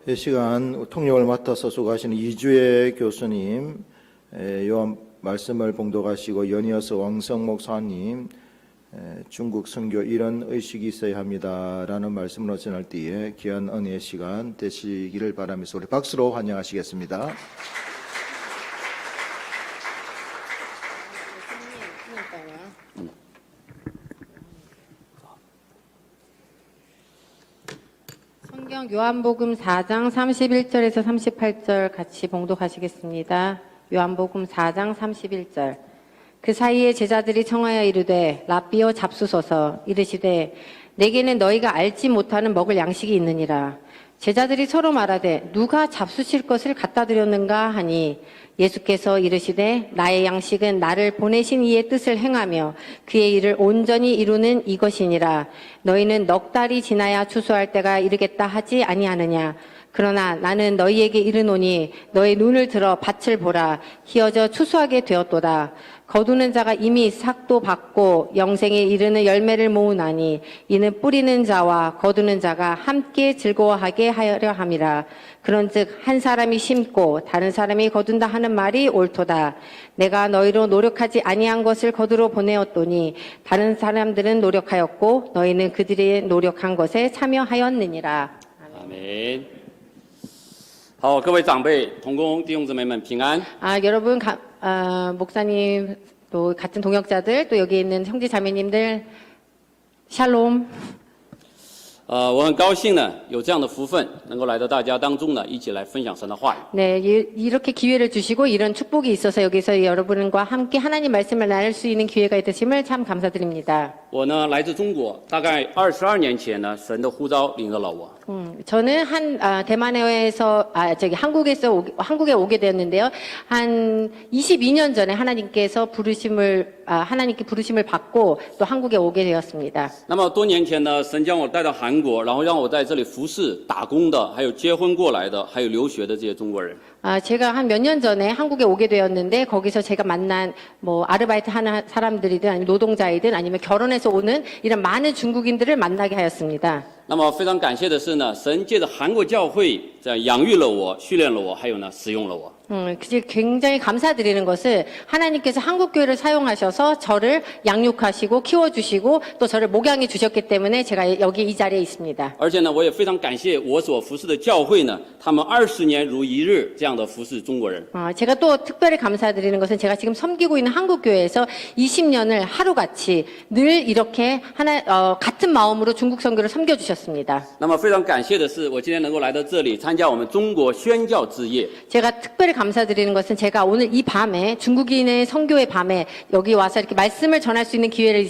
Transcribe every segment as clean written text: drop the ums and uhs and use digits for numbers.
이 시간 통역을 맡아서 수고하시는 이주혜 교수님, 요한 말씀을 봉독하시고 연이어서 왕성 목사님, 중국 선교 이런 의식이 있어야 합니다라는 말씀으로 전할 때에 귀한 은혜의 시간 되시기를 바라면서 우리 박수로 환영하시겠습니다. 성경 요한복음 4장 31절에서 38절 같이 봉독하시겠습니다. 요한복음 4장 31절. 그 사이에 제자들이 청하여 이르되 랍비여 잡수소서. 이르시되 내게는 너희가 알지 못하는 먹을 양식이 있느니라. 제자들이 서로 말하되 누가 잡수실 것을 갖다 드렸는가 하니 예수께서 이르시되 나의 양식은 나를 보내신 이의 뜻을 행하며 그의 일을 온전히 이루는 이것이니라. 너희는 넉 달이 지나야 추수할 때가 이르겠다 하지 아니하느냐. 그러나 나는 너희에게 이르노니 너희 눈을 들어 밭을 보라. 희어져 추수하게 되었도다. 거두는 자가 이미 삭도 받고 영생에 이르는 열매를 모으나니 이는 뿌리는 자와 거두는 자가 함께 즐거워하게 하려 함이라. 그런즉 한 사람이 심고 다른 사람이 거둔다 하는 말이 옳도다. 내가 너희로 노력하지 아니한 것을 거두러 보내었더니 다른 사람들은 노력하였고 너희는 그들이 노력한 것에 참여하였느니라. 아멘. 好，各位长辈、同工、弟兄姊妹们平安。 여러분, 목사님, 또 같은 동역자들, 또 여기 있는 형제 자매님들, 샬롬. 我很高兴呢，有这样的福分，能够来到大家当中呢，一起来分享神的话语。 네, 이렇게 기회를 주시고 이런 축복이 있어서 여기서 여러분과 함께 하나님 말씀을 나눌 수 있는 기회가 있으심을 참 감사드립니다. 我呢来自中国，大概22年前呢，神的呼召领着了我。 저는 대만에서 한국에 오게 되었는데요. 한 22년 전에 하나님께서 하나님께 부르심을 받고 또 한국에 오게 되었습니다. 那么多年前呢，神将我带到韩国，然后让我在这里服侍、打工的，还有结婚过来的，还有留学的这些中国人。 제가 한 몇 년 전에 한국에 오게 되었는데 거기서 제가 만난 뭐 아르바이트 하는 사람들이든 아니면 노동자이든 아니면 결혼해서 오는 이런 많은 중국인들을 만나게 하였습니다. 那么非常感谢的是呢，神借着韩国教会这样养育了我、训练了我，还有呢使用了我。 굉장히 감사드리는 것은 하나님께서 한국교회를 사용하셔서 저를 양육하시고 키워주시고 또 저를 목양해 주셨기 때문에 제가 여기 이 자리에 있습니다. 而且呢，我也非常感谢我所服侍的教会呢，他们20年如一日这样的服侍中国人。 제가 또 특별히 감사드리는 것은 제가 지금 섬기고 있는 한국교회에서 20년을 하루같이 늘 이렇게 같은 마음으로 중국 선교를 섬겨주셨습니다. 那么非常感谢的是，我今天能够来到这里参加我们中国宣教之夜。 제가 특별히 감사드리는 것은 제가 오늘 이 밤에 중국인의 선교의 밤에 여기 와서 이렇게 말씀을 전할 수 있는 기회를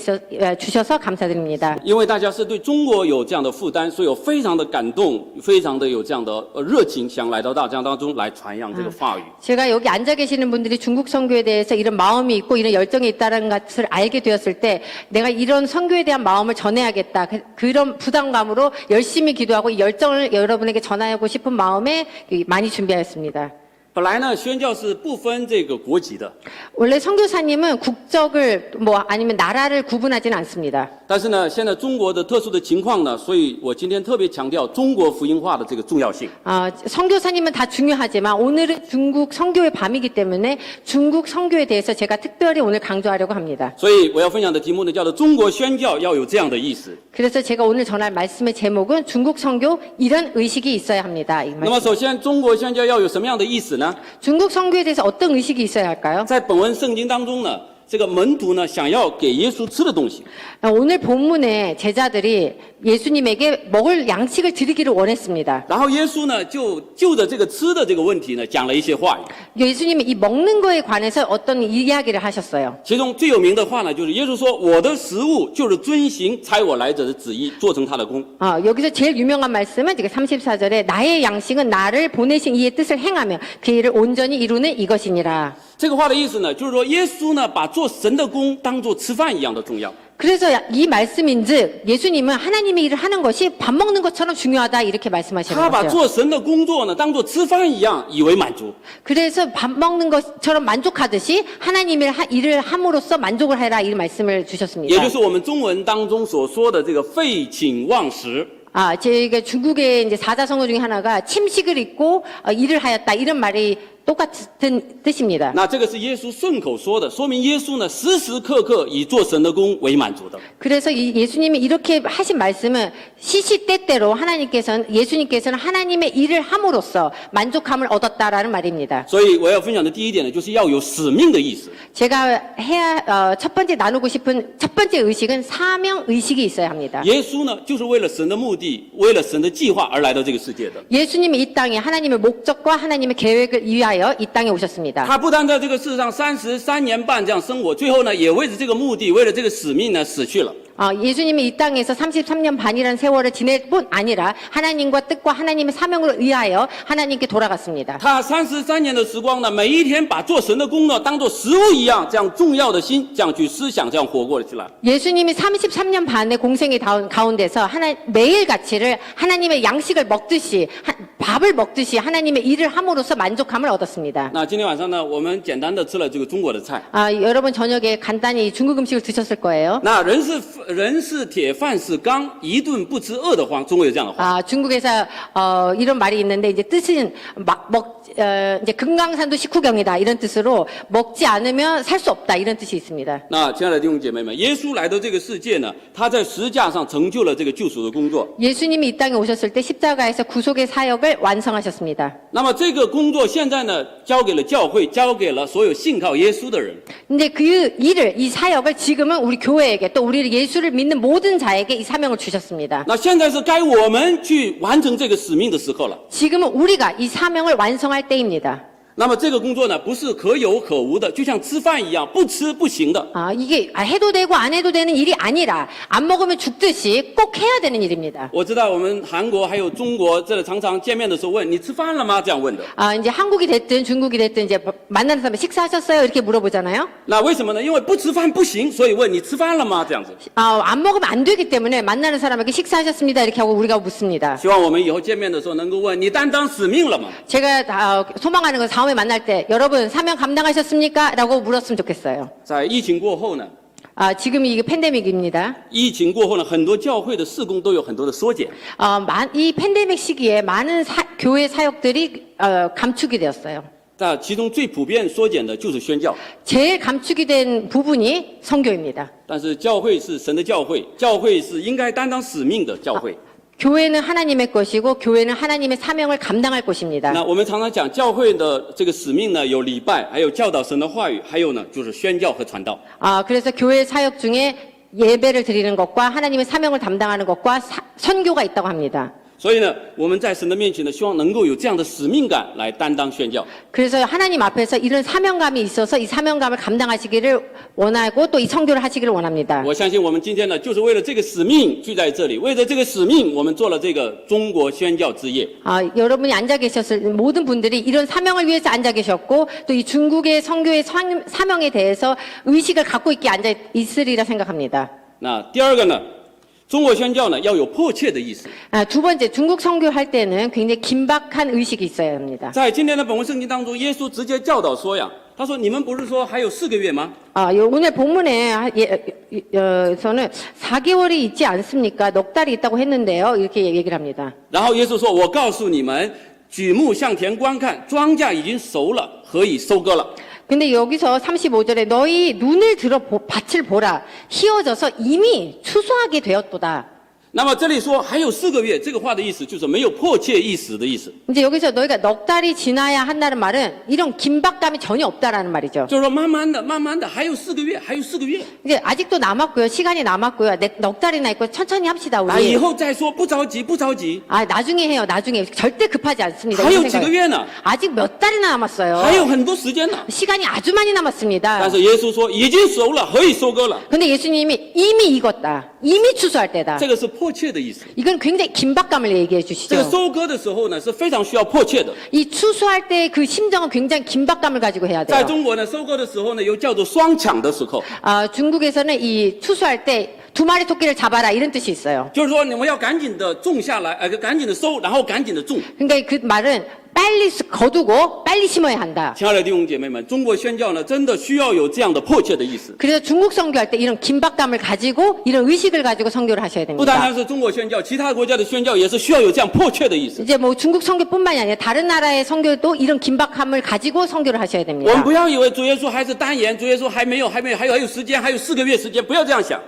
주셔서 감사드립니다. 因为大家是对中国有这样的负担，所以我非常的感动，非常的有这样的热情，想来到大家当中来传扬这个话语。 제가 여기 앉아 계시는 분들이 중국 선교에 대해서 이런 마음이 있고 이런 열정이 있다는 것을 알게 되었을 때 내가 이런 선교에 대한 마음을 전해야겠다. 그런 부담감으로 열심히 기도하고 이 열정을 여러분에게 전하고 싶은 마음에 많이 준비하였습니다. 本来呢，宣教是不分这个国籍的， 원래 선교사님은 국적을 아니면 나라를 구분하지는 않습니다. 但是呢，现在中国的特殊的情况呢，所以我今天特别强调中国福音化的这个重要性。 선교사님은 다 중요하지만 오늘은 중국 선교의 밤이기 때문에 중국 선교에 대해서 제가 특별히 오늘 강조하려고 합니다. 所以我要分享的题目呢，叫做中国宣教要有这样的意识。 그래서 제가 오늘 전할 말씀의 제목은 중국 선교 이런 의식이 있어야 합니다. 那么首先，中国宣教要有什么样的意识呢？ 중국 선교에 대해서 어떤 의식이 있어야 할까요? 在本文圣经当中呢，这个门徒呢想要给耶稣吃的东西， 오늘 본문에 제자들이 예수님에게 먹을 양식을 드리기를 원했습니다. 然后耶稣呢就着这个吃的这个问题呢讲了一些话语。 예수님이 이 먹는 거에 관해서 어떤 이야기를 하셨어요. 其中最有名的话呢，就是耶稣说：“我的食物就是遵行差我来者的旨意，做成他的功。” 여기서 제일 유명한 말씀은 지금 34절에 나의 양식은 나를 보내신 이의 뜻을 행하며 그 일을 온전히 이루는 이것이니라. 这个话的意思呢，就是说耶稣呢把做神的工当做吃饭一样的重要。 그래서 이 말씀인즉 예수님은 하나님의 일을 하는 것이 밥 먹는 것처럼 중요하다 이렇게 말씀하시는 他把 거죠. 做神的工作呢当做吃饭一样，以为满足。 그래서 밥 먹는 것처럼 만족하듯이 하나님의 일을 함으로써 만족을 해라 이 말씀을 也 주셨습니다. 就是我们中文当中所说的这个废寝忘食。 저희가 중국의 이제 사자성어 중에 하나가 침식을 입고 일을 하였다 이런 말이 똑같은 뜻입니다. 那这个是耶稣顺口说的，说明耶稣呢时时刻刻以做神的工为满足的。 그래서 예수님이 이렇게 하신 말씀은 시시때때로 예수님께서는 하나님의 일을 함으로써 만족함을 얻었다라는 말입니다. 所以我要分享的第一点呢，就是要有使命的意识。 제가 첫 번째 나누고 싶은 첫 번째 의식은 사명 의식이 있어야 합니다. 耶稣呢，就是为了神的目的，为了神的计划而来到这个世界的。 예수님이 이 땅에 하나님의 목적과 하나님의 계획을 위하여 이 땅에 오셨습니다. 他不但在这个世上33年半这样生活，最后呢，也为了这个目的，为了这个使命呢，死去了。 예수님이 이 땅에서 33년 반이라는 세월을 지낼 뿐 아니라 하나님과 뜻과 하나님의 사명을 위하여 하나님께 돌아갔습니다. 他33年的时光呢，每一天把做神的工呢当做食物一样，这样重要的心，这样去思想，这样活过了起来。 예수님이 33년 반의 공생의 가운데서 매일같이를 하나님의 양식을 먹듯이 밥을 먹듯이 하나님의 일을 함으로써 만족함을 얻었습니다. 那今天晚上呢，我们简单的吃了这个中国的菜。 여러분 저녁에 간단히 중국 음식을 드셨을 거예요. 那人是铁，饭是钢，一顿不吃饿得慌。中国有这样的话。 중국에서 이런 말이 있는데 이제 뜻은 이제 금강산도 식후경이다 이런 뜻으로 먹지 않으면 살 수 없다 이런 뜻이 있습니다. 那亲爱的弟兄姐妹们，耶稣来到这个世界呢，他在十字架上成就了这个救赎的工作。 예수님이 이 땅에 오셨을 때 십자가에서 구속의 사역을 완성하셨습니다. 那么这个工作现在呢，交给了教会，交给了所有信靠耶稣的人。 근데 이 사역을 지금은 우리 교회에게 또 우리 예수를 믿는 모든 자에게 이 사명을 주셨습니다. 那现在是该我们去完成这个使命的时候了。 지금은 우리가 이 사명을 완성할 때입니다. 那么这个工作呢，不是可有可无的，就像吃饭一样，不吃不行的。 이게 해도 되고 안 해도 되는 일이 아니라 안 먹으면 죽듯이 꼭 해야 되는 일입니다. 我知道我们韩国还有中国，这里常常见面的时候问你吃饭了吗？这样问的。 이제 한국이 됐든 중국이 됐든 이제 만나는 사람이 식사하셨어요? 이렇게 물어보잖아요. 那为什么呢？因为不吃饭不行，所以问你吃饭了吗？这样子。 안 먹으면 안 되기 때문에 만나는 사람에게 식사하셨습니다 이렇게 하고 우리가 묻습니다. 希望我们以后见面的时候能够问你担当使命了吗？ 제가 소망하는 건 다음에 만날 때 여러분 사명 감당하셨습니까? 라고 물었으면 좋겠어요. 在疫情过后呢， 지금 이게 팬데믹입니다. 疫情过后呢，很多教会的事工都有很多的缩减。 이 팬데믹 시기에 많은 교회 사역들이 감축이 되었어요. 那其中最普遍缩减的就是宣教。 제일 감축이 된 부분이 선교입니다. 但是教会是神的教会，教会是应该担当使命的教会。 교회는 하나님의 것이고 교회는 하나님의 사명을 감당할 곳입니다. 那我们常常讲教会的这个使命呢，有礼拜，还有教导神的话语，还有呢就是宣教和传道。 그래서 교회 사역 중에 예배를 드리는 것과 하나님의 사명을 담당하는 것과 선교가 있다고 합니다. 所以呢，我们在神的面前呢，希望能够有这样的使命感来担当宣教。 그래서 하나님 앞에서 이런 사명감이 있어서 이 사명감을 감당하시기를 원하고 또 이 선교를 하시기를 원합니다. 我相信我们今天呢，就是为了这个使命聚在这里，为了这个使命，我们做了这个中国宣教之夜。 여러분이 앉아 계셨을 모든 분들이 이런 사명을 위해서 앉아 계셨고 또 이 중국의 선교의 사명에 대해서 의식을 갖고 있게 앉아 있으리라 생각합니다. 那第二个呢，中国宣教呢要有迫切的意识。 두 번째 중국 선교할 때는 굉장히 긴박한 의식이 있어야 합니다. 在今天的本文圣经当中，耶稣直接教导说呀，他说：“你们不是说还有4个月吗？ 오늘 본문에서는 4개월이 있지 않습니까? 넉 달이 있다고 했는데요. 이렇게 얘기를 합니다. 然后耶稣说：“我告诉你们，举目向田观看，庄稼已经熟了，何以收割了？” 근데 여기서 35절에 너희 눈을 들어 밭을 보라. 희어져서 이미 추수하게 되었도다. 那么这里说还有4个月，这个话的意思就是没有迫切意识的意思， 이제 여기서 너희가 넉 달이 지나야 한다는 말은 이런 긴박감이 전혀 없다라는 말이죠. 就是说慢慢的，还有4个月，还有4个月， 이제 아직도 남았고요. 시간이 남았고요. 넉 달이나 있고 천천히 합시다 啊，以 우리. 后再说，不着急，不着急， 나중에 해요. 나중에. 절대 급하지 않습니다. 还有 이런 几个 생각을. 月呢， 아직 몇 달이나 남았어요. 还有很多时间呢。 시간이 아주 많이 남았습니다. 但是耶稣说已经熟了，何以收割了？ 근데 예수님이 이미 익었다. 이미 추수할 때다. 这个是迫切的意思。 이건 굉장히 긴박감을 얘기해 这个 주시죠. 收割的时候呢，是非常需要迫切的。 이 추수할 때 그 심정은 굉장히 긴박감을 가지고 해야 在 돼요. 中国呢，收割的时候呢，又叫做双抢的时候， 중국에서는 이 추수할 때 2마리 토끼를 잡아라 이런 뜻이 있어요. 就是说你们要赶紧的种下来，赶紧的收，然后赶紧的种。 그러니까 그 말은 빨리 거두고 빨리 심어야 한다. 亲爱的弟兄姐妹们，中国宣教呢，真的需要有这样的迫切的意识。 그래서 중국 선교할 때 이런 긴박감을 가지고 이런 의식을 가지고 선교를 하셔야 不单 됩니다. 单是中国宣教，其他国家的宣教也是需要有这样迫切的意识。 이제 뭐 중국 선교뿐만이 아니라 다른 나라의 선교도 이런 긴박함을 가지고 선교를 하셔야 我们 됩니다. 不要以为主耶稣还是单言，主耶稣还有时间，还有4个月时间，不要这样想。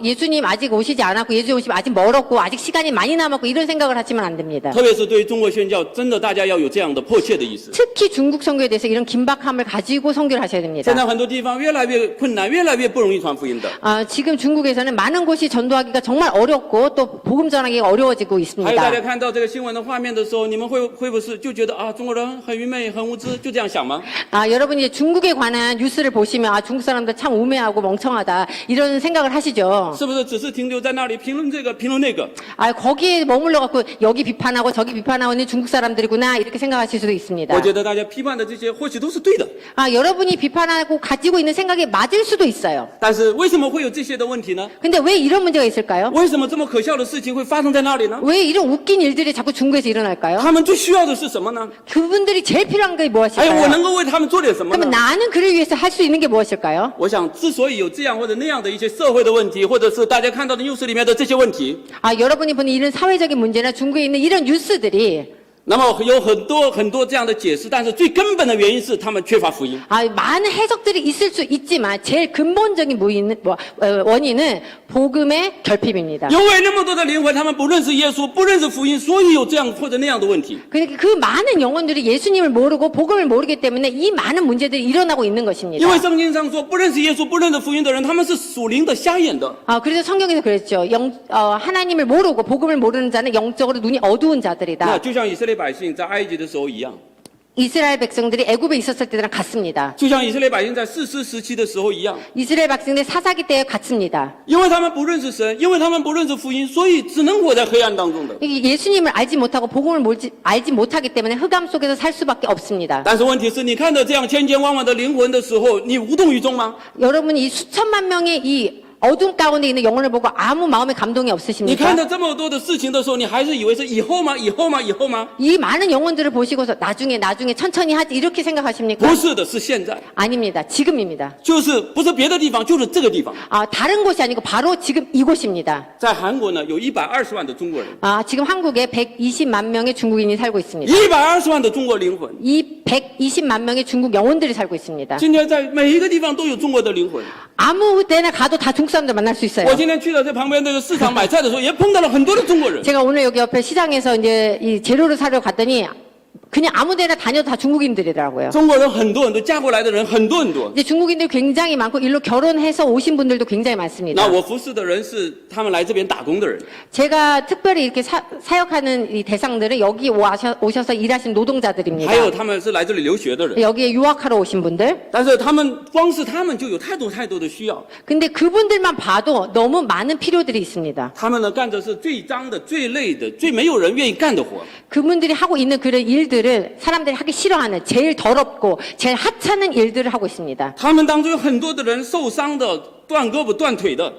예수님 아직 오시지 않았고 예수님 오시면 아직 멀었고 아직 시간이 많이 남았고 이런 생각을 하시면 안 됩니다. 特别是对于中国宣教，真的大家要有这样的迫切的意识。 특히 중국 선교에 대해서 이런 긴박함을 가지고 선교를 하셔야 现 됩니다. 在很多地方越来越困难，越来越不容易传福音的。 지금 중국에서는 많은 곳이 전도하기가 정말 어렵고 또 복음 전하기가 어려워지고 还有大家 있습니다. 看到这个新闻的画面的时候，你们会不是就觉得啊，中国人很愚昧、很无知，就这样想吗？ 여러분이 이제 중국에 관한 뉴스를 보시면 중국 사람들 참 우매하고 멍청하다 이런 생각을 하시죠. 是不是只是停留在那里评论这个、评论那个？ 거기에 머물러 갖고 여기 비판하고 저기 비판하고는 중국 사람들이구나 이렇게 생각하실 수도 있습니다. 我觉得大家批判的这些或许都是对的， 여러분이 비판하고 가지고 있는 생각이 맞을 수도 있어요. 但是为什么会有这些的问题呢？ 근데 왜 이런 문제가 있을까요? 为什么这么可笑的事情会发生在那里呢？ 왜 이런 웃긴 일들이 자꾸 중국에서 일어날까요? 他们最需要的是什么呢？ 그분들이 제일 필요한 게 哎，我 무엇일까요? 能够为他们做点什么 그러면 呢？ 나는 그를 위해서 할 수 있는 게 무엇일까요? 我想，之所以有这样或者那样的一些社会的问题，或者是大家看到的 news 里面的这些问题， 여러분이 보는 이런 사회적인 문제나 중국에 있는 이런 뉴스들이 那么有很多这样的解释，但是最根本的原因是他们缺乏福音。 많은 해석들이 있을 수 있지만 제일 근본적인 원인은 복음의 결핍입니다. 因为那么多的灵魂，他们不认识耶稣，不认识福音，所以有这样或者那样的问题。 그러니까 그 많은 영혼들이 예수님을 모르고 복음을 모르기 때문에 이 많은 문제들이 일어나고 있는 것입니다. 因为圣经上说，不认识耶稣、不认识福音的人，他们是属灵的瞎眼的。 그래서 성경에서 그랬죠. 하나님을 모르고 복음을 모르는 자는 영적으로 눈이 어두운 那 자들이다. 就像以色列百姓在埃及的时候一样， 이스라엘 백성들이 애굽에 있었을 때랑 같습니다. 就像以色列百姓在士师时期的时候一样， 이스라엘 백성들이 사사기 때에 같습니다. 因为他们不认识神，因为他们不认识福音，所以只能活在黑暗当中的。 이게 예수님을 알지 못하고 복음을 알지 못하기 때문에 흑암 속에서 살 수밖에 없습니다. 但是问题是，你看到这样千千万万的灵魂的时候，你无动于衷吗？ 여러분이 이 수천만 명의 이 어둠 가운데 있는 영혼을 보고 아무 마음의 감동이 你看 없으십니까? 到这么多的事情的时候，你还是以为是以后吗？以后吗？以后吗？ 이 많은 영혼들을 보시고서 나중에 천천히 하지 이렇게 생각하십니까? 不是的，是现在， 아닙니다. 지금입니다. 就是不是别的地方，就是这个地方。 다른 곳이 아니고 바로 지금 이곳입니다. 在韩国呢，有120万的中国人， 지금 한국에 120만 명의 중국인이 살고 있습니다. 120万的中国灵魂。 이 120만 명의 중국 영혼들이 살고 있습니다. 今天在每一个地方都有中国的灵魂。 아무 데나 가도 다 중국 사람들 만날 수 我 있어요. 今天去了这旁边那个市场买菜的时候，也碰到了很多的中国人。 제가 오늘 여기 옆에 시장에서 이제 이 재료를 사러 갔더니 그냥 아무 데나 다녀도 다 중국인들이더라고요. 中国人很多很多，嫁过来的人很多很多。 이제 중국인들 굉장히 많고 일로 결혼해서 오신 분들도 굉장히 那 많습니다. 我服侍的人是他们来这边打工的人， 제가 특별히 이렇게 사역하는 이 대상들은 여기 오셔서 일하시는 노동자들입니다. 还有他们是来这里留学的人。 여기에 유학하러 오신 분들. 但是光是他们就有太多的需要。 근데 그분들만 봐도 너무 많은 필요들이 있습니다. 他们呢干的是最脏的、最累的、最没有人愿意干的活。 그분들이 하고 있는 그런 일들을 사람들이 하기 싫어하는 제일 더럽고 제일 하찮은 일들을 하고 있습니다. 他们当中有很多的人受伤的、断胳膊断腿的。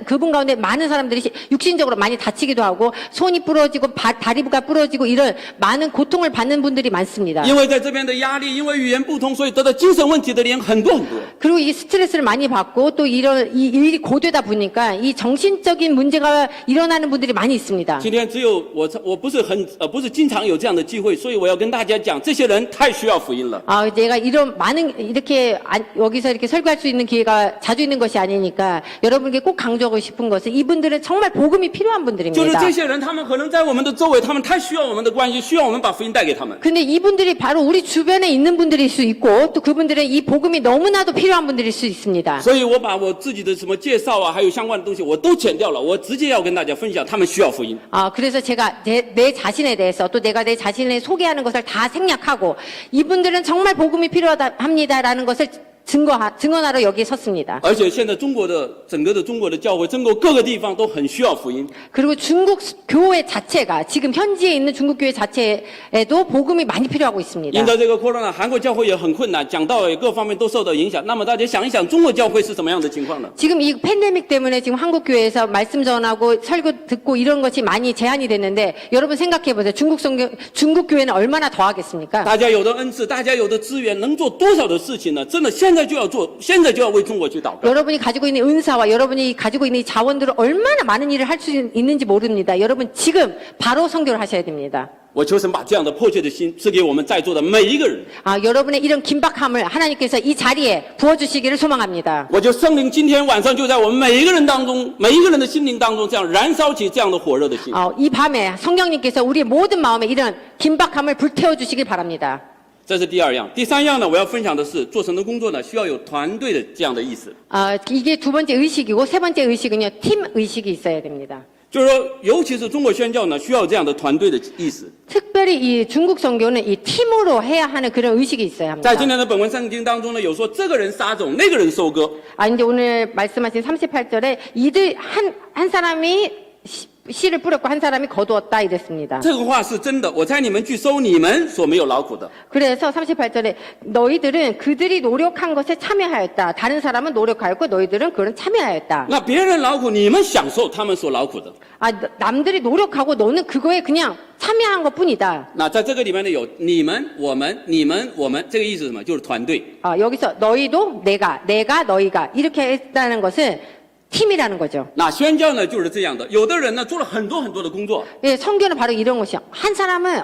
그분 가운데 많은 사람들이 육신적으로 많이 다치기도 하고 손이 부러지고 다리가 부러지고 이런 많은 고통을 받는 분들이 많습니다. 因为在这边的压力，因为语言不通，所以得到精神问题的人很多很多。 그리고 이 스트레스를 많이 받고 또 이런 이 일이 고되다 보니까 이 정신적인 문제가 일어나는 분들이 많이 있습니다. 今天只有我不是经常有这样的机会，所以我要跟大家讲，这些人太需要福音了。 제가 이런 많은 이렇게 여기서 이렇게 설교할 수 있는 기회가 자주 있는 것이 아니니까 여러분께 꼭 강조하고 싶은 것은 이분들은 정말 복음이 필요한 就是 분들입니다. 这些人，他们可能在我们的周围，他们太需要我们的关系，需要我们把福音带给他们。 근데 이분들이 바로 우리 주변에 있는 분들일 수 있고 또 그분들은 이 복음이 너무나도 필요한 분들일 수 있습니다. 所以我把我自己的什么介绍啊，还有相关的东西，我都剪掉了。我直接要跟大家分享，他们需要福音。 그래서 제가 내 자신에 대해서 또 내가 내 자신을 소개하는 것을 다 생략하고 이분들은 정말 복음이 필요합니다라는 것을 증언하러 여기에 섰습니다. 而且现在整个的中国的教会，中国各个地方都很需要福音。 그리고 중국 교회 자체가 지금 현지에 있는 중국 교회 자체에도 복음이 많이 필요하고 因 있습니다. 着这个 corona， 韩国教会也很困难，讲道也各方面都受到影响。那么大家想一想，中国教会是什么样的情况呢？ 지금 이 팬데믹 때문에 지금 한국 교회에서 말씀 전하고 설교 듣고 이런 것이 많이 제한이 됐는데 여러분 생각해 보세요. 중국 교회는 얼마나 더 하겠습니까? 大家有的恩赐，大家有的资源，能做多少的事情呢？真的，现在就要做，现在就要为中国去祷告。 여러분이 가지고 있는 은사와 여러분이 가지고 있는 이 자원들을 얼마나 많은 일을 할 수 있는지 모릅니다. 여러분 지금 바로 선교를 하셔야 됩니다. 我求神把这样的迫切的心赐给我们在座的每一个人。 여러분의 이런 긴박함을 하나님께서 이 자리에 부어주시기를 소망합니다. 我就圣灵今天晚上就在我们每一个人当中，每一个人的心灵当中，这样燃烧起这样的火热的心。 이 밤에 성령님께서 우리의 모든 마음에 이런 긴박함을 불태워 주시길 바랍니다. 这是第二样。第三样呢，我要分享的是，做神的工作呢，需要有团队的这样的意思。 이게 두 번째 의식이고 세 번째 의식은요, 팀 의식이 있어야 됩니다. 就是说，尤其是中国宣教呢，需要这样的团队的意思。 특별히 이 중국 선교는 이 팀으로 해야 하는 그런 의식이 있어야 在 합니다. 今天的本文圣经当中呢，有说这个人撒种，那个人收割。 이제 오늘 말씀하신 38절에 이들 한 사람이 씨를 뿌렸고 한 사람이 거두었다 이랬습니다. 这个话是真的，我猜你们去收你们所没有劳苦的。 그래서 38절에 너희들은 그들이 노력한 것에 참여하였다. 다른 사람은 노력하였고 너희들은 그런 참여하였다. 那别人劳苦，你们享受他们所劳苦的。 남들이 노력하고 너는 그거에 그냥 참여한 것뿐이다. 那在这个里面呢，有你们、我们、你们、我们，这个意思是什么？就是团队。 여기서 너희도 내가 너희가 이렇게 했다는 것은 팀이라는 거죠. 那宣教呢，就是这样的。有的人呢，做了很多很多的工作， 예, 선교는 바로 이런 것이요.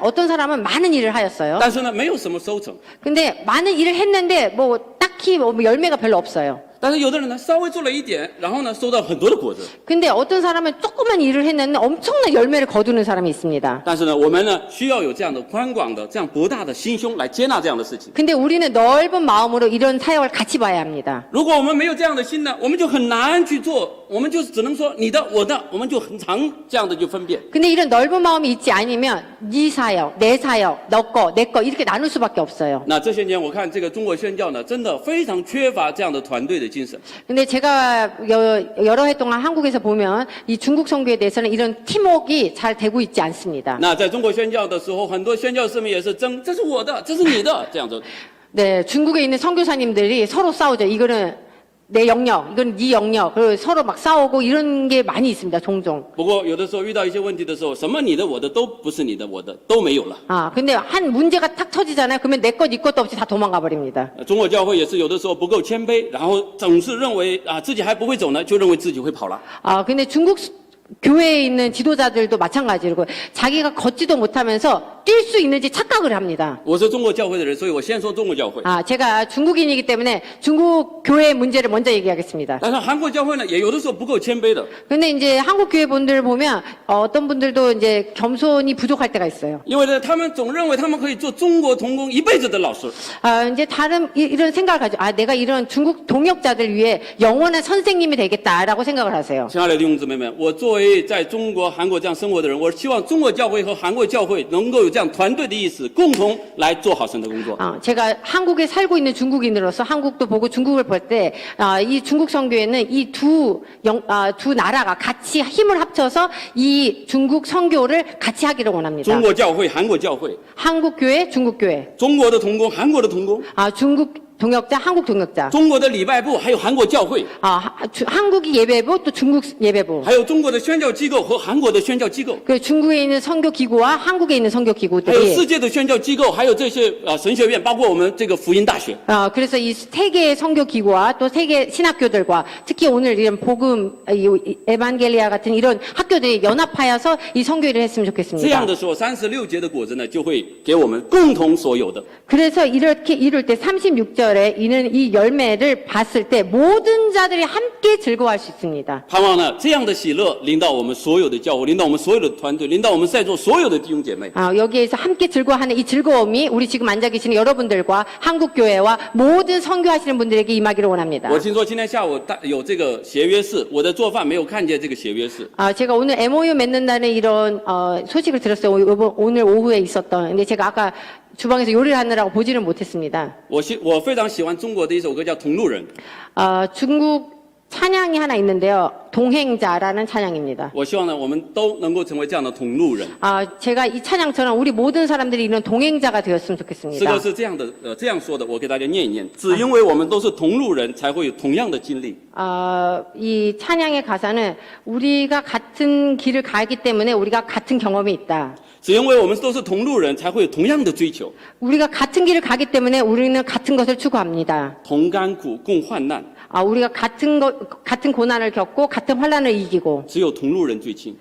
어떤 사람은 많은 일을 하였어요. 但是呢，没有什么收成。 근데 많은 일을 했는데 뭐 딱히 뭐 열매가 별로 없어요. 但是有的人呢，稍微做了一点，然后呢，收到很多的果子。 근데 어떤 사람은 조그만 일을 했는데 엄청난 열매를 거두는 사람이 있습니다. 但是呢，我们呢，需要有这样的宽广的、这样博大的心胸来接纳这样的事情。 근데 우리는 넓은 마음으로 이런 사역을 같이 봐야 합니다. 如果我们没有这样的心呢，我们就很难去做，我们就只能说你的、我的，我们就很常这样的就分辨。 근데 이런 넓은 마음이 있지 않으면 네 사역, 내 사역, 너 거, 내 거 이렇게 나눌 수밖에 없어요. 那这些年我看这个中国宣教呢，真的非常缺乏这样的团队的精神。 근데 제가 여러 해 동안 한국에서 보면 이 중국 선교에 대해서는 이런 팀워크가 잘 되고 있지 않습니다. 那在中国宣教的时候，很多宣教士们也是争，这是我的，这是你的，这样子。 네, 중국에 있는 선교사님들이 서로 싸우죠. 이거는 내 영역, 이건 네 영역, 그리고 서로 막 싸우고 이런 게 많이 있습니다. 종종. 不过有的时候遇到一些问题的时候，什么你的、我的都不是你的、我的都没有了。 근데 한 문제가 탁 터지잖아요. 그러면 내 것, 네 것도 없이 다 도망가 버립니다. 中国教会也是有的时候不够谦卑，然后总是认为自己还不会走呢，就认为自己会跑了。 근데 중국 교회에 있는 지도자들도 마찬가지고 자기가 걷지도 못하면서 뛸 수 있는지 착각을 합니다. 我是中国教会的人，所以我先说中国教会。 제가 중국인이기 때문에 중국 교회의 문제를 먼저 얘기하겠습니다. 但是韩国教会呢，也有的时候不够谦卑的。 근데 이제 한국 교회 분들 보면 어떤 분들도 이제 겸손이 부족할 때가 있어요. 因为呢，他们总认为他们可以做中国童工一辈子的老师。 이제 다른 이런 생각을 가지고 내가 이런 중국 동역자들 위해 영원한 선생님이 되겠다라고 생각을 하세요. 亲爱的弟兄姊妹们，我作为在中国、韩国这样生活的人，我希望中国教会和韩国教会能够有这样团队的意识，共同来做好神的工作。 제가 한국에 살고 있는 중국인으로서 한국도 보고 중국을 볼 때 이 중국 선교에는 이 두 나라가 같이 힘을 합쳐서 이 중국 선교를 같이 하기를 원합니다. 中国教会、韩国教会， 한국 교회, 중국 교회. 中国的童工、韩国的童工， 중국 동역자, 한국 동역자. 中国的礼拜部，还有韩国教会， 한국이 예배부 또 중국 예배부. 还有中国的宣教机构和韩国的宣教机构， 그 중국에 있는 선교 기구와 한국에 있는 선교 还有 기구들이 世界的宣教机构，还有这些神学院，包括我们这个福音大学。 그래서 이 세계의 선교 기구와 또 세계 신학교들과 특히 오늘 이런 복음 에반겔리아 같은 이런 학교들이 연합하여서 이 선교 일을 했으면 这 좋겠습니다. 样的时候，36节的果子呢，就会给我们共同所有的。 그래서 이렇게 이룰 때 36절에 이는 이 열매를 봤을 때 모든 자들이 함께 즐거워할 수 있습니다. 盼望呢，这样的喜乐临到我们所有的教会，临到我们所有的团队，临到我们在座所有的弟兄姐妹。 여기에서 함께 즐거워하는 이 즐거움이 우리 지금 앉아 계시는 여러분들과 한국 교회와 모든 선교하시는 분들에게 임하기를 원합니다. 我听说今天下午有这个协约式，我在做饭没有看见这个协约式。 제가 오늘 MOU 맺는다는 이런 소식을 들었어요. 오늘 오후에 있었던. 근데 제가 아까 주방에서 요리를 하느라고 보지는 못했습니다. 我非常喜欢中国的一首歌叫《同路人》， 중국 찬양이 하나 있는데요. 동행자라는 찬양입니다. 我希望呢我们都能够成为这样的同路人。 제가 이 찬양처럼 우리 모든 사람들이 이런 동행자가 되었으면 诗 좋겠습니다. 歌是这样的，这样说的，我给大家念一念。只因为我们都是同路人，才会有同样的经历。 이 찬양의 가사는 우리가 같은 길을 가기 때문에 우리가 같은 경험이 있다. 只因为我们都是同路人，才会有同样的追求。 우리가 같은 길을 가기 때문에 우리는 같은 것을 추구합니다. 同甘苦，共患难， 우리가 같은 고난을 겪고 같은 환난을 이기고 只有同路人最亲。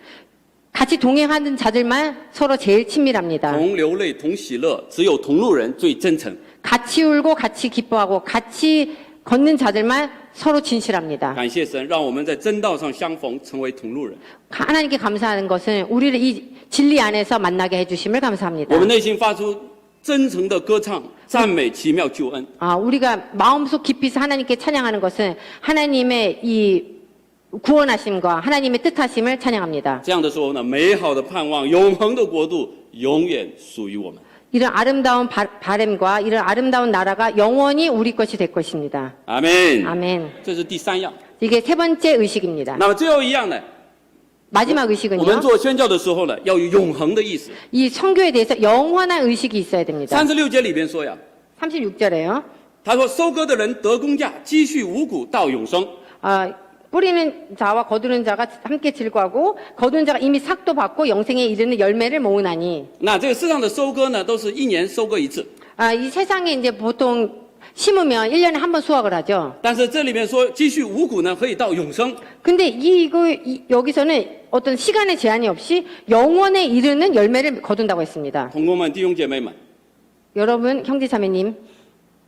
같이 동행하는 자들만 서로 제일 친밀합니다. 同流泪，同喜乐，只有同路人最真诚。 같이 울고 같이 기뻐하고 같이 걷는 자들만 서로 진실합니다. 感谢神，让我们在真道上相逢，成为同路人。 하나님께 감사하는 것은 우리를 이 진리 안에서 만나게 해주심을 감사합니다. 我们内心发出真诚的歌唱，赞美奇妙救恩。 우리가 마음속 깊이서 하나님께 찬양하는 것은 하나님의 이 구원하심과 하나님의 뜻하심을 찬양합니다. 这样的时候呢，美好的盼望，永恒的国度，永远属于我们。 이런 아름다운 바램과 이런 아름다운 나라가 영원히 우리 것이 될 것입니다. 阿门。 아멘. 这是第三样。 이게 세 번째 의식입니다. 那么最后一样呢？ 마지막 我们 의식은요. 做宣教的时候呢，要有永恒的意思。 이 선교에 대해서 영원한 의식이 있어야 됩니다. 36节里边说呀， 36절에요. 他说：“收割的人得工价，积蓄五谷到永生。 뿌리는 자와 거두는 자가 함께 즐거하고 거두는 자가 이미 삭도 받고 영생에 이르는 열매를 모으나니. 那这个世上的收割呢，都是一年收割一次。 이 세상에 이제 보통 심으면 1년에 한 번 수확을 하죠. 但是这里面说积蓄五谷呢，可以到永生。 근데 여기서는 어떤 시간의 제한이 없이 영원에 이르는 열매를 거둔다고 했습니다. 同工们、弟兄姐妹们， 여러분, 형제자매님.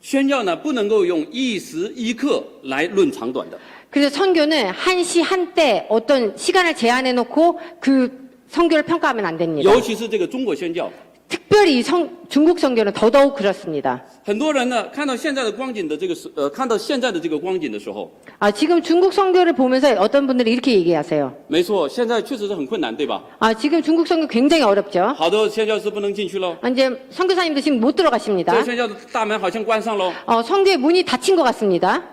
宣教呢，不能够用一时一刻来论长短的。 그래서 선교는 한시 한때 어떤 시간을 제한해 놓고 그 선교를 평가하면 안 됩니다. 尤其是这个中国宣教， 특별히 중국 선교는 더더욱 그렇습니다. 很多人呢看到现在的光景的看到现在的这个光景的时候， 지금 중국 선교를 보면서 어떤 분들이 이렇게 얘기하세요. 没错，现在确实是很困难，对吧？ 지금 중국 선교 굉장히 어렵죠. 好多宣教士不能进去喽， 이제 선교사님도 지금 못 这 들어가십니다. 个宣教的大门好像关上喽。 선교의 문이 닫힌 것 같습니다.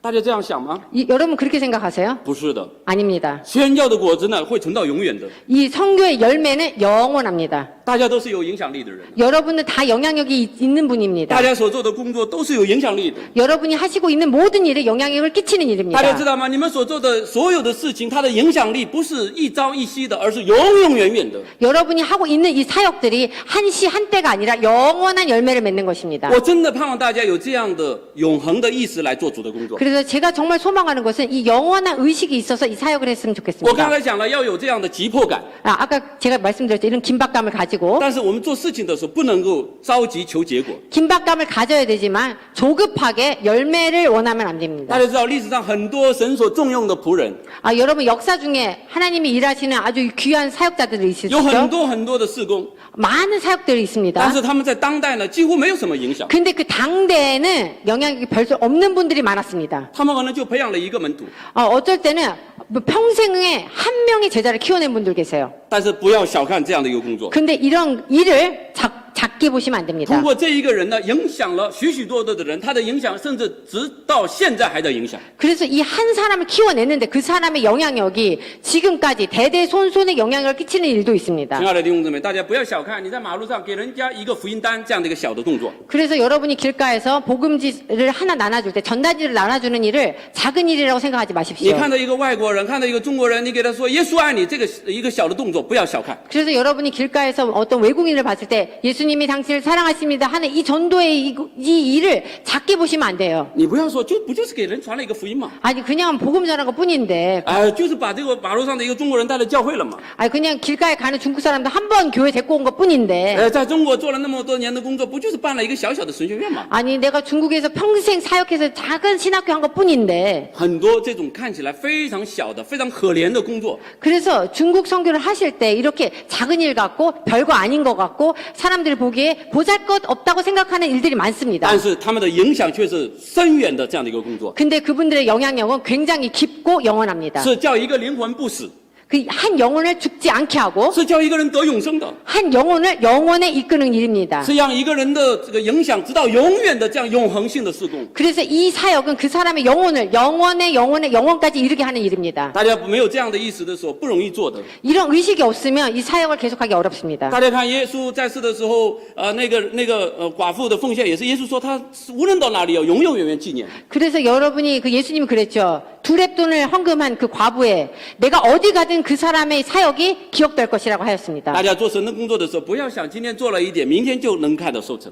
大家这样想吗？ 여러분 그렇게 생각하세요? 不是的， 아닙니다. 宣教的果子呢会存到永远的。 이 선교의 열매는 영원합니다. 大家都是有影响力的人， 여러분은 다 영향력이 있는 분입니다. 大家所做的工作都是有影响力的。 여러분이 하시고 있는 모든 일에 영향력을 끼치는 大家知 일입니다. 道吗？你们所做的所有的事情，它的影响力不是一朝一夕的，而是永永远远的。 여러분이 하고 있는 이 사역들이 한시 한때가 아니라 영원한 열매를 맺는 것입니다. 我真的盼望大家有这样的永恒的意识来做主的工作。 그래서 제가 정말 소망하는 것은 이 영원한 의식이 있어서 이 사역을 했으면 我刚 좋겠습니다. 才讲了，要有这样的急迫感， 아까 제가 말씀드렸죠. 이런 긴박감을 가지고 但是我们做事情的时候不能够着急求结果。 긴박감을 가져야 되지만 조급하게 열매를 원하면 안 大 됩니다. 家知道历史上很多神所重用的仆人， 여러분 역사 중에 하나님이 일하시는 아주 귀한 사역자들이 有很 있으시죠? 多很多的事工， 많은 사역들이 但 있습니다. 是他们在当代呢几乎没有什么影响。 근데 그 당대에는 영향력이 별로 없는 분들이 많았습니다. 他们可能就培养了一个门徒， 어쩔 때는 뭐 평생에 한 명의 제자를 키워낸 분들 계세요. 但是不要小看这样的一个工作。 근데 이런 일을 작게 보시면 안 通 됩니다. 过这一个人呢，影响了许许多多的人，他的影响甚至直到现在还在影响。 그래서 이 한 사람을 키워냈는데 그 사람의 영향력이 지금까지 대대손손의 영향력을 끼치는 일도 있습니다. 亲爱的弟兄姊妹，大家不要小看你在马路上给人家一个福音单这样的一个小的动作。 그래서 여러분이 길가에서 복음지를 하나 나눠줄 때 전단지를 나눠주는 일을 작은 일이라고 생각하지 你 마십시오. 看到一个外国人，看到一个中国人，你给他说耶稣爱你，这个一个小的动作不要小看。 그래서 여러분이 길가에서 어떤 외국인을 봤을 때 예수님이 당신을 사랑하십니다 하는 이 전도의 이 일을 작게 보시면 안 돼요. 你不要说不就是给人传了一个福音嘛？ 아니 그냥 복음 전한 것 뿐인데 就是把这个马路上的一个中国人带到教会了嘛。 아니 그냥 길가에 가는 중국 사람들 한 번 교회 데리고 온 것 뿐인데 在中国做了那么多年的工作，不就是办了一个小小的神学院嘛？ 아니 내가 중국에서 평생 사역해서 작은 신학교 한 것 뿐인데 很多这种看起来非常小的、非常可怜的工作， 그래서 중국 선교를 하실 때 이렇게 작은 일 같고 별거 아닌 것 같고 사람들이 보기에 보잘것없다고 생각하는 일들이 많습니다. 但是他们的影响却是深远的这样的一个工作， 근데 그분들의 영향력은 굉장히 깊고 영원합니다. 是叫一个灵魂不死， 그 한 영혼을 죽지 않게 하고 是叫一个人得永生的， 한 영혼을 영원에 이끄는 일입니다. 是让一个人的这个影响直到永远的这样永恒性的事工。 그래서 이 사역은 그 사람의 영혼을 영원까지 이르게 하는 일입니다. 大家没有这样的意识的时候，不容易做的。 이런 의식이 없으면 이 사역을 계속하기 어렵습니다. 大家看耶稣在世的时候，那个寡妇的奉献也是耶稣说他无论到哪里要永永远远纪念。 그래서 여러분이 그 예수님이 그랬죠. 두렙돈을 헌금한 그 과부에 내가 어디 가든 그 사람의 사역이 기억될 것이라고 하였습니다. 大家做神的工作的时候，不要想今天做了一点，明天就能看到收成。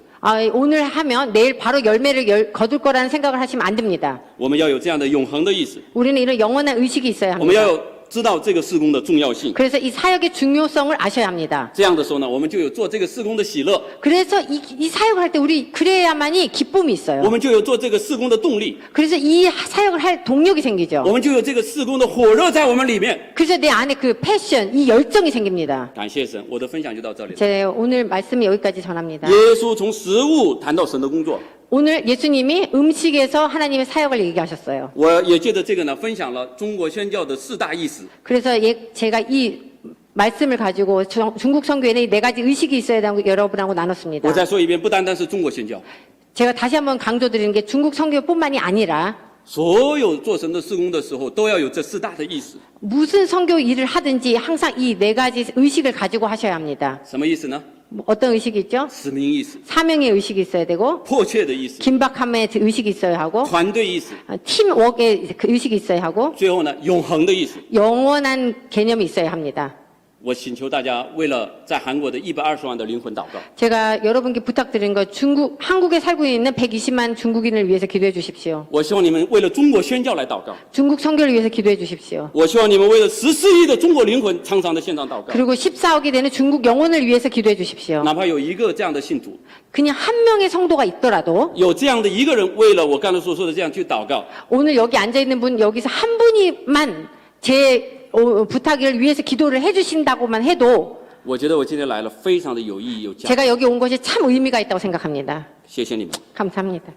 오늘 하면 내일 바로 열매를 거둘 거라는 생각을 하시면 안 됩니다. 我们要有这样的永恒的意识， 우리는 이런 영원한 의식이 있어야 我们要 합니다. 有知道这个事工的重要性。 그래서 이 사역의 중요성을 아셔야 합니다. 这样的时候呢，我们就有做这个事工的喜乐， 그래서 이 사역을 할 때 우리 그래야만이 기쁨이 我 있어요. 们就有做这个事工的动力， 그래서 이 사역을 할 동력이 생기죠. 我们就有这个事工的火热在我们里面。 그래서 내 안에 그 패션, 이 열정이 생깁니다. 感谢神，我的分享就到这里了。 제 오늘 말씀이 여기까지 전합니다. 耶稣从食物谈到神的工作， 오늘 예수님이 음식에서 하나님의 사역을 얘기하셨어요. 我也借着这个呢，分享了中国宣教的四大意识。 그래서 제가 이 말씀을 가지고 중국 선교에는 네 가지 의식이 있어야 된다고 여러분하고 我 나눴습니다. 再说一遍，不单单是中国宣教， 제가 다시 한번 강조드리는 게 중국 선교뿐만이 아니라 所有做神的事工的时候，都要有这四大的意识。 무슨 선교 일을 하든지 항상 이 네 가지 의식을 가지고 하셔야 합니다. 什么意思呢？ 어떤 의식이 있죠? 使命意识、 사명의 의식이 있어야 되고 迫切的意识、 긴박함의 의식이 있어야 하고 团队意识， 팀워크의 그 의식이 있어야 하고 最后呢，永恒的意识。 영원한 개념이 있어야 합니다. 我请求大家，为了在韩国的120万的灵魂祷告。 제가 여러분께 부탁드린 거 한국에 살고 있는 120만 중국인을 위해서 기도해 주십시오. 我希望你们为了中国宣教来祷告。 중국 선교를 위해서 기도해 주십시오. 我希望你们为了14亿的中国灵魂常常的献上祷告。 그리고 14억이 되는 중국 영혼을 위해서 기도해 주십시오. 哪怕有一个这样的信徒， 그냥 한 명의 성도가 있더라도 有这样的一个人，为了我刚才所说的这样去祷告， 오늘 여기 앉아 있는 분 여기서 한 분이만 제 부탁을 위해서 기도를 해주신다고만 해도 我觉得我今天来了非常的有意义有价值。 제가 여기 온 것이 참 의미가 있다고 생각합니다. 谢谢你们。 감사합니다.